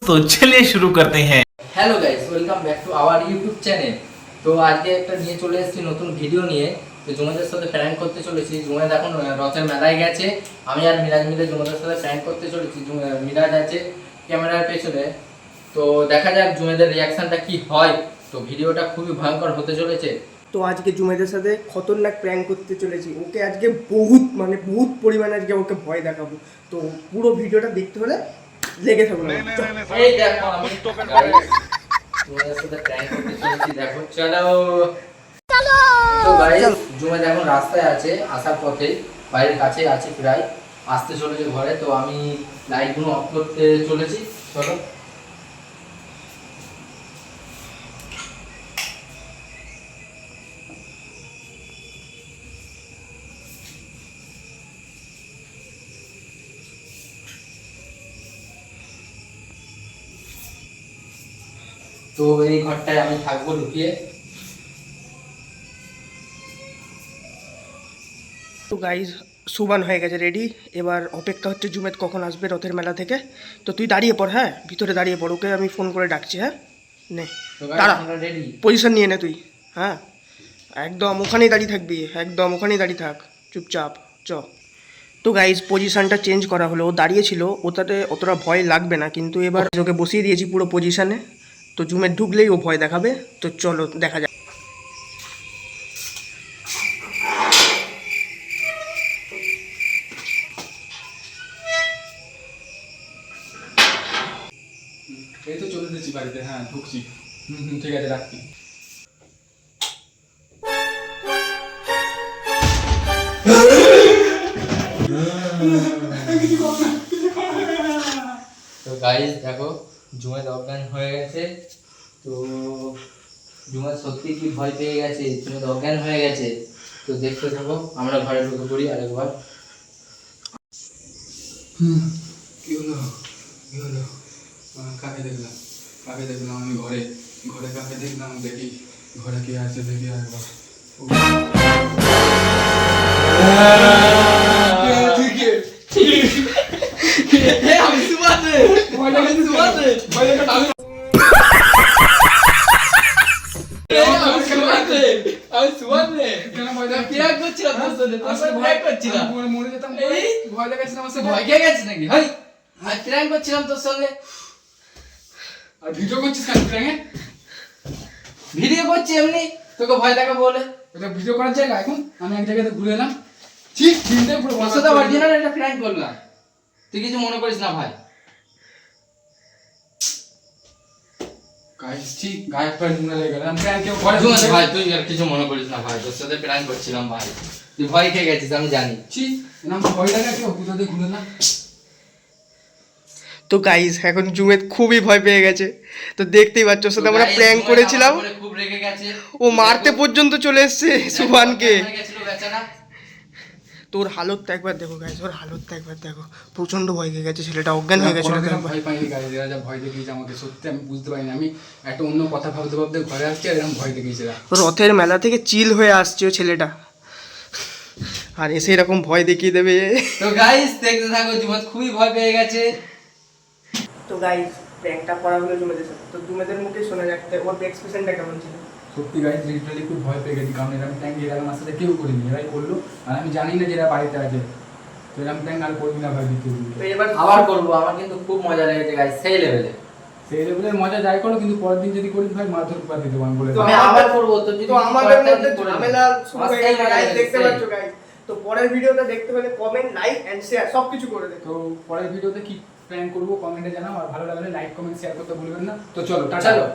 तो चलिए शुरू करते हैं। Hello guys, welcome back to our YouTube channel. তো আজকে একটা নিয়ে চলে এসেছি নতুন ভিডিও নিয়ে। তো জুমাদের সাথে প্র্যাঙ্ক করতে চলেছি। জুমাদ এখন রথের মেলায় গেছে, আমি আর মিরাজ মিলে জুমাদের সাথে প্র্যাঙ্ক করতে চলেছি। মিরাজ আছে ক্যামেরার পেছনে। তো দেখা যাক জুমাদের রিয়াকশনটা কি হয়। তো ভিডিওটা খুবই ভয়ঙ্কর হতে চলেছে। তো আজকে জুমেদের সাথে খতরনাক প্র্যাঙ্ক করতে চলেছি। ওকে আজকে বহুত পরিমাণে আজকে ওকে ভয় দেখাবো। তো পুরো ভিডিওটা দেখতে হলে লেগে থাকুন। এই দেখো আমি জুমাদের সাথে প্র্যাঙ্ক করতে চলেছি, দেখো চলো। তো গাইস জুমাদ এখন রাস্তায় আছে, আসার পথে বাড়ির কাছে আছে, প্রায় আসতে চলেছে ঘরে। তো আমি লাইটগুলো অফ করতে চলেছি, চলো। তো এই ঘরটায় আমি থাকবো ঢুকিয়ে। তো গাইজ সুবান হয়ে গেছে রেডি। এবার অপেক্ষা হচ্ছে জুমেদ কখন আসবে রথের মেলা থেকে। তো তুই দাঁড়িয়ে পড়, হ্যাঁ ভিতরে দাঁড়িয়ে পড়, ওকে আমি ফোন করে ডাকছি। হ্যাঁ নে দাঁড়া, রেডি পজিশন নিয়ে নে তুই। হ্যাঁ একদম ওখানেই দাঁড়িয়ে থাকবি, একদম ওখানেই দাঁড়িয়ে থাক চুপচাপ, চ। তো গাইজ পজিশনটা চেঞ্জ করা হলো। ও দাঁড়িয়েছিল, ওটাতে অতটা ভয় লাগবে না, কিন্তু এবার ওকে বসিয়ে দিয়েছি পুরো পজিশনে। তো জুমের ঢুকলেই ও ভয় দেখাবে। তো চলো দেখা যাক। এই তো চলে এসেছি বাড়িতে, হ্যাঁ ঢুকছি। ঠিক আছে, রাখছি। তো গাইস দেখো জুমাদ অজ্ঞান হয়ে গেছে। তো জুমাদ সত্যি কি ভয় পেয়ে গেছে, জুমাদ অজ্ঞান হয়ে গেছে। তো দেখতে থাকো, আমরা ঘরে ঢুকে পড়ি আরেকবার। কি হলো কি হলো? কাকে দেখলাম? কাকে দেখলাম? আমি ঘরে ঘরে কাকে দেখলাম? দেখি ঘরে কে আছে, দেখি আরেকবার। আমি সুমাতে ভয় লাগে, সুমাতে ভয় লাগে। আমি সুমাতে কেন ভয় লাগে? প্র্যাঙ্ক করছিলাম তোর সাথে, তোর সাথে প্র্যাঙ্ক করছিলাম। মরে যেতাম, এই ভয় লেগেছিল আমার সাথে। ভয় খেয়ে গেছিস নাকি? হাই আমি প্র্যাঙ্ক করছিলাম তোর সঙ্গে। আর ভিডিও করছিস কেন প্র্যাঙ্কে? ভিডিও করছি এমনি, তোকে ভয় দেখা বলে। এটা ভিডিও করার জায়গা? এখন আমি এক জায়গাতে ঘুরে এলাম, ঠিক চিনতে পুরো তোর সাথে অরিজিনাল একটা প্র্যাঙ্ক করলাম, তুই কিছু মনে করিস না ভাই। গাইস ঠিক গায়ের পর মনে লেগে গেল। আমি প্র্যাঙ্কে ঘরে ভাই তুই আর কিছু মনে করিস না ভাই, তোর সাথে প্র্যাঙ্ক করছিলাম ভাই, তুই ভয় খেয়ে গেছিস আমি জানি। ঠিক নাম ভয় লাগে কেউ কোথাতে ঘুরে না। তো গাইজ এখন জুমেদ খুবই ভয় পেয়ে গেছে। তো দেখতেই পাচ্ছ, ওর সাথে আমরা প্র্যাঙ্ক করেছিলাম, খুব রেগে গেছে, ও মারতে পর্যন্ত চলে এসছে সুবানকে। গেছিল বেচারা। তোর হালতটা একবার দেখো গাইজ, ওর হালতটা একবার দেখো, প্রচন্ড ভয় পেয়ে গেছে ছেলেটা, অজ্ঞান হয়ে গেছিল। ভয় পাইনি গাইস, এরা যা ভয় দেখিয়েছে আমাকে, সত্যি আমি বুঝতে পারিনি। আমি একটা অন্য কথা ভাবতে ভাবতে ঘরে আসছি আর এরকম ভয় দেখিয়েছে। রথের মেলা থেকে চিল হয়ে আসছে ও ছেলেটা, আর এসে এরকম ভয় দেখিয়ে দেবে। তো গাইস দেখতে থাকো, জুমাদ খুবই ভয় পেয়ে গেছে। তো গাইজ প্র্যাঙ্কটা করা হলো জুমেদের সাথে। তো জুমেদের মুখে শোনা যাচ্ছে ওর এক্সপ্রেশনটা কেমন ছিল। সত্যি গাইস লিটারালি খুব ভয় পেয়ে গেছি, কারণ এরকম ট্যাঙ্ক এর আমার সাথে কেউ করিনি, এরাই করলো। আর আমি জানি না যে এরা বাড়িতে আছে। তো এরকম ট্যাঙ্ক আর করবি না ভাই দ্বিতীয় দিন। তো এবার আবার করবো, আমার কিন্তু খুব মজা লেগেছে গাইস, সেই লেভেলে। সেই লেভেলের মজা যাই করো, কিন্তু পরের দিন যদি করিস ভাই মারধর করে দিতে আমি বলে তো আমি আবার করবো, তো যদি তো আমাদের মধ্যে করে দিই। ঝামেলা শুরু হয়ে গেছে গাইজ, দেখতে সেই। পাচ্ছ গাইজ। তো পরের ভিডিওটা দেখতে হলে কমেন্ট, লাইক এন্ড শেয়ার সবকিছু করে দেবে। তো পরের ভিডিওতে কি প্ল্যান করবো কমেন্টে জানাও, আর ভালো লাগলে লাইক কমেন্ট শেয়ার করতে ভুলবেন না। তো চলো টাটা। চলো।